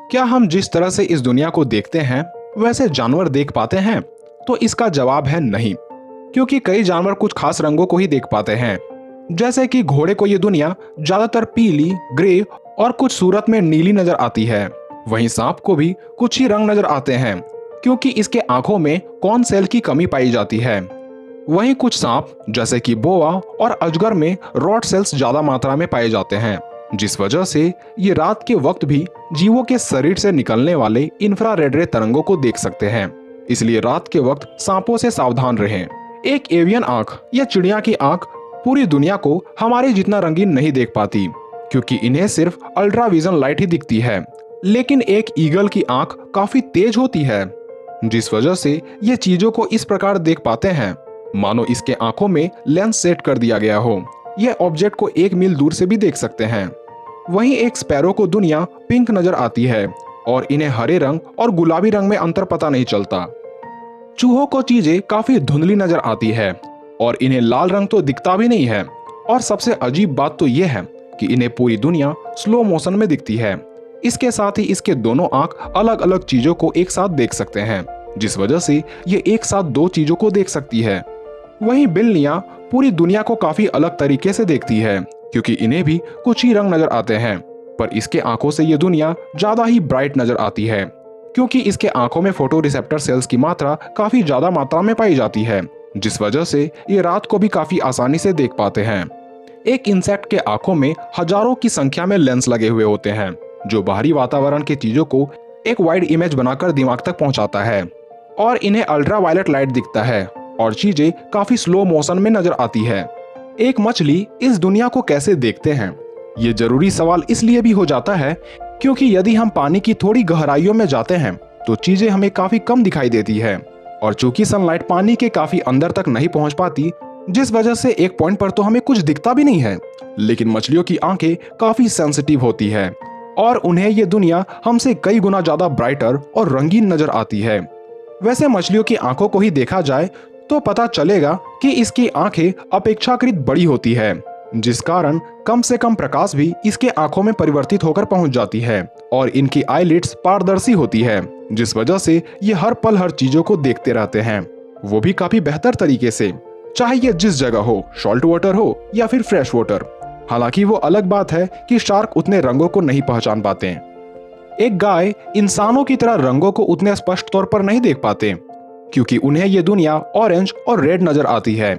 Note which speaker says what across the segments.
Speaker 1: क्या हम जिस तरह से इस दुनिया को देखते हैं वैसे जानवर देख पाते हैं? तो इसका जवाब है नहीं, क्योंकि कई जानवर कुछ खास रंगों को ही देख पाते हैं। जैसे कि घोड़े को ये दुनिया ज्यादातर पीली, ग्रे और कुछ सूरत में नीली नजर आती है। वहीं सांप को भी कुछ ही रंग नजर आते हैं, क्योंकि इसके आंखों में कौन सेल की कमी पाई जाती है। वहीं कुछ सांप जैसे कि बोआ और अजगर में रॉड सेल्स ज्यादा मात्रा में पाए जाते हैं, जिस वजह से ये रात के वक्त भी जीवों के शरीर से निकलने वाले इंफ्रारेड रे तरंगों को देख सकते हैं। इसलिए रात के वक्त सांपों से सावधान रहें। एक एवियन आंख या चिड़िया की आंख पूरी दुनिया को हमारे जितना रंगीन नहीं देख पाती, क्योंकि इन्हें सिर्फ अल्ट्राविजन लाइट ही दिखती है। लेकिन एक ईगल की आंख काफी तेज होती है, जिस वजह से ये चीजों को इस प्रकार देख पाते हैं मानो इसके आंखों में लेंस सेट कर दिया गया हो। यह ऑब्जेक्ट को 1 मील दूर से भी देख सकते हैं। वहीं एक स्पैरो को दुनिया पिंक नजर आती है और इन्हें हरे रंग और गुलाबी रंग में अंतर पता नहीं चलता। चूहों को चीजें काफी धुंधली नजर आती है और इन्हें लाल रंग तो दिखता भी नहीं है। और सबसे अजीब बात तो यह है कि इन्हें पूरी दुनिया स्लो मोशन में दिखती है। इसके साथ ही इसके दोनों आंख अलग अलग चीजों को एक साथ देख सकते हैं, जिस वजह से ये एक साथ 2 चीजों को देख सकती है। वहीं बिल्लियां पूरी दुनिया को काफी अलग तरीके से देखती है, क्योंकि इन्हें भी कुछ ही रंग नजर आते हैं, पर इसके आंखों से ये दुनिया ज्यादा ही ब्राइट नजर आती है, क्योंकि इसके आंखों में फोटो रिसेप्टर सेल्स की मात्रा काफी ज्यादा मात्रा में पाई जाती है, जिस वजह से ये रात को भी काफी आसानी से देख पाते हैं। एक इंसेक्ट के आंखों में हजारों की संख्या में लेंस लगे हुए होते हैं, जो बाहरी वातावरण की चीजों को एक वाइड इमेज बनाकर दिमाग तक पहुंचाता है और इन्हें अल्ट्रावायलेट लाइट दिखता है और चीजें काफी स्लो मोशन में नजर आती है। एक मछली इस दुनिया को कैसे देखते हैं, ये जरूरी सवाल इसलिए भी हो जाता है क्योंकि यदि हम पानी की थोड़ी गहराइयों में जाते हैं तो चीजें हमें काफी कम दिखाई देती है, और चूंकि सनलाइट पानी के काफी अंदर तक नहीं पहुंच पाती, जिस वजह से एक पॉइंट पर तो हमें कुछ दिखता भी नहीं है। लेकिन मछलियों की आंखें काफी सेंसिटिव होती है और उन्हें ये दुनिया हमसे कई गुना ज्यादा ब्राइटर और रंगीन नजर आती है। वैसे मछलियों की आंखों को ही देखा जाए तो पता चलेगा कि इसकी आंखें अपेक्षाकृत बड़ी होती है, जिस कारण कम से कम प्रकाश भी इसके आंखों में परिवर्तित होकर पहुंच जाती है और इनकी आईलिड्स पारदर्शी होती है, जिस वजह से ये हर पल हर चीजों को देखते रहते हैं, वो भी काफी बेहतर तरीके से, चाहे ये जिस जगह हो, सॉल्ट वाटर हो या फिर फ्रेश वाटर। हालांकि वो अलग बात है कि शार्क उतने रंगों को नहीं पहचान पाते। एक गाय इंसानों की तरह रंगों को उतने स्पष्ट तौर पर नहीं देख पाते, क्योंकि उन्हें ये दुनिया ऑरेंज और रेड नजर आती है,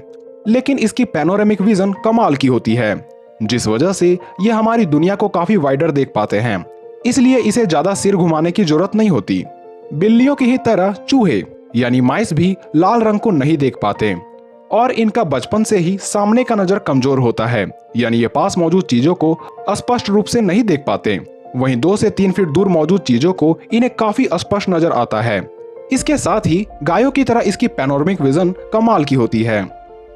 Speaker 1: लेकिन इसकी पैनोरेमिक विजन कमाल की होती है, जिस वजह से ये हमारी दुनिया को काफी वाइडर देख पाते हैं। इसलिए इसे ज्यादा सिर घुमाने की जरूरत नहीं होती। बिल्लियों की ही तरह चूहे यानी माइस भी लाल रंग को नहीं देख पाते और इनका बचपन से ही सामने का नजर कमजोर होता है, यानी ये पास मौजूद चीजों को स्पष्ट रूप से नहीं देख पाते। वहीं 2 से 3 फीट दूर मौजूद चीजों को इन्हें काफी स्पष्ट नजर आता है। इसके साथ ही गायों की तरह इसकी पैनोरमिक विजन कमाल की होती है।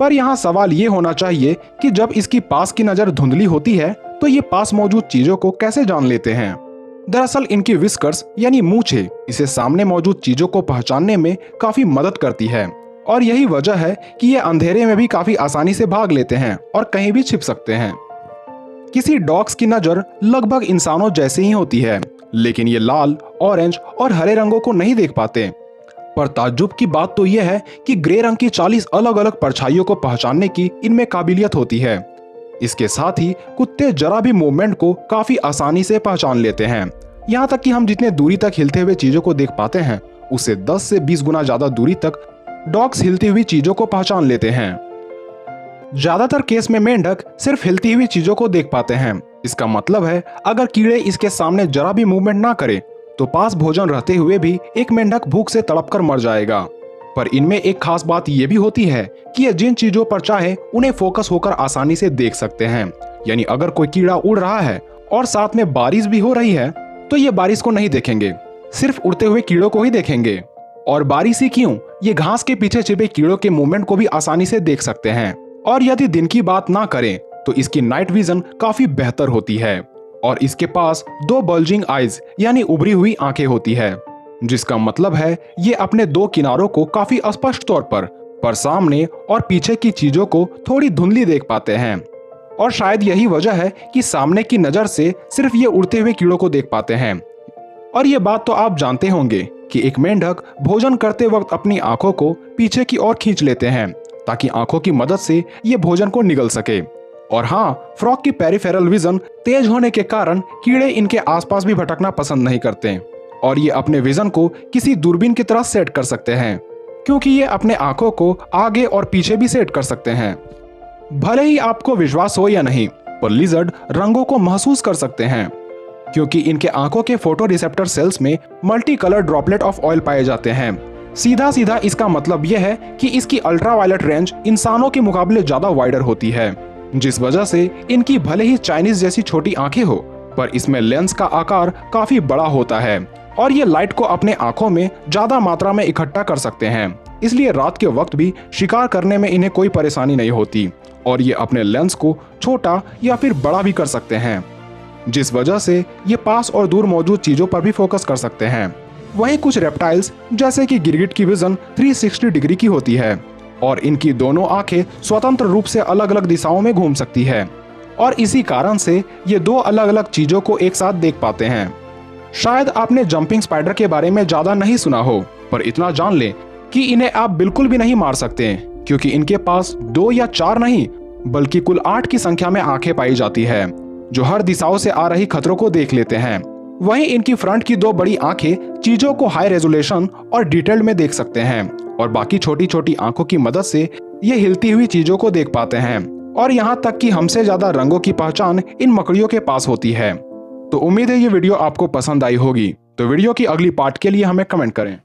Speaker 1: पर यहाँ सवाल ये होना चाहिए कि जब इसकी पास की नजर धुंधली होती है तो ये पास मौजूद चीजों को कैसे जान लेते हैं। दरअसल इनकी विस्कर्स यानी मूंछें इसे सामने मौजूद चीजों को पहचानने में काफी मदद करती है, और यही वजह है कि ये अंधेरे में भी काफी आसानी से भाग लेते हैं और कहीं भी छिप सकते हैं। किसी डॉग्स की नजर लगभग इंसानों जैसे ही होती है, लेकिन ये लाल, ऑरेंज और हरे रंगों को नहीं देख पाते। पर ताज्जुब की बात तो यह है कि ग्रे रंग की 40 अलग अलग परछाइयों को पहचानने की इनमें काबिलियत होती है। इसके साथ ही कुत्ते जरा भी मूवमेंट को काफी आसानी से पहचान लेते हैं। यहाँ तक कि हम जितने दूरी तक हिलते हुए चीजों को देख पाते हैं, उससे 10 से 20 गुना ज्यादा दूरी तक डॉग्स हिलती हुई चीजों को पहचान लेते हैं। ज्यादातर केस में मेंढक सिर्फ हिलती हुई चीजों को देख पाते हैं। इसका मतलब है अगर कीड़े इसके सामने जरा भी मूवमेंट ना करे तो पास भोजन रहते हुए भी एक मेंढक भूख से तड़पकर मर जाएगा। पर इनमें एक खास बात ये भी होती है कि ये जिन चीजों पर चाहे उन्हें फोकस होकर आसानी से देख सकते हैं। यानी अगर कोई कीड़ा उड़ रहा है और साथ में बारिश भी हो रही है तो ये बारिश को नहीं देखेंगे, सिर्फ उड़ते हुए कीड़ों को ही देखेंगे। और बारिश ही क्यों, ये घास के पीछे छिपे कीड़ों के मूवमेंट को भी आसानी से देख सकते हैं। और यदि दिन की बात ना करें तो इसकी नाइट विजन काफी बेहतर होती है और इसके पास 2 बल्जिंग आईज यानी उभरी हुई आंखें होती है, जिसका मतलब है ये अपने 2 किनारों को काफी स्पष्ट तौर पर सामने और पीछे की चीजों को थोड़ी धुंधली देख पाते हैं। और शायद यही वजह है कि सामने की नजर से सिर्फ ये उड़ते हुए कीड़ों को देख पाते हैं और ये बात तो आप जानते होंगे कि एक मेंढक भोजन करते वक्त अपनी आंखों को पीछे की ओर खींच लेते हैं ताकि आंखों की मदद से ये भोजन को निगल सके। और हाँ, फ्रॉग की पेरिफेरल विजन तेज होने के कारण कीड़े इनके आसपास भी भटकना पसंद नहीं करते और ये अपने विजन को किसी दूरबीन की तरह सेट कर सकते हैं, क्योंकि ये अपने आंखों को आगे और पीछे भी सेट कर सकते हैं। भले ही आपको विश्वास हो या नहीं, पर लिजर्ड रंगों को महसूस कर सकते हैं, क्योंकि इनके आंखों के फोटो रिसेप्टर सेल्स में multi colour droplet of oil पाए जाते हैं। सीधा सीधा इसका मतलब यह है कि इसकी अल्ट्रावायलेट रेंज इंसानों के मुकाबले ज्यादा वाइडर होती है, जिस वजह से इनकी भले ही चाइनीज जैसी छोटी आंखें हो, पर इसमें लेंस का आकार काफी बड़ा होता है और ये लाइट को अपने आंखों में ज्यादा मात्रा में इकट्ठा कर सकते हैं। इसलिए रात के वक्त भी शिकार करने में इन्हें कोई परेशानी नहीं होती और ये अपने लेंस को छोटा या फिर बड़ा भी कर सकते हैं, जिस वजह से ये पास और दूर मौजूद चीजों पर भी फोकस कर सकते हैं। वहीं कुछ रेप्टाइल्स जैसे कि गिरगिट की विजन 360 डिग्री की होती है और इनकी दोनों आंखें स्वतंत्र रूप से अलग अलग दिशाओं में घूम सकती है और इसी कारण से ये दो अलग अलग चीजों को एक साथ देख पाते हैं। शायद आपने जंपिंग स्पाइडर के बारे में ज्यादा नहीं सुना हो, पर इतना जान लें कि इन्हें आप बिल्कुल भी नहीं मार सकते, क्योंकि इनके पास 2 या 4 नहीं बल्कि कुल 8 की संख्या में आंखें पाई जाती है जो हर दिशाओं से आ रही खतरों को देख लेते हैं। वहीं इनकी फ्रंट की 2 बड़ी आंखें चीजों को हाई रेजोल्यूशन और डिटेल्ड में देख सकते हैं और बाकी छोटी छोटी आंखों की मदद से ये हिलती हुई चीजों को देख पाते हैं और यहाँ तक कि हमसे ज्यादा रंगों की पहचान इन मकड़ियों के पास होती है। तो उम्मीद है ये वीडियो आपको पसंद आई होगी। तो वीडियो की अगली पार्ट के लिए हमें कमेंट करें।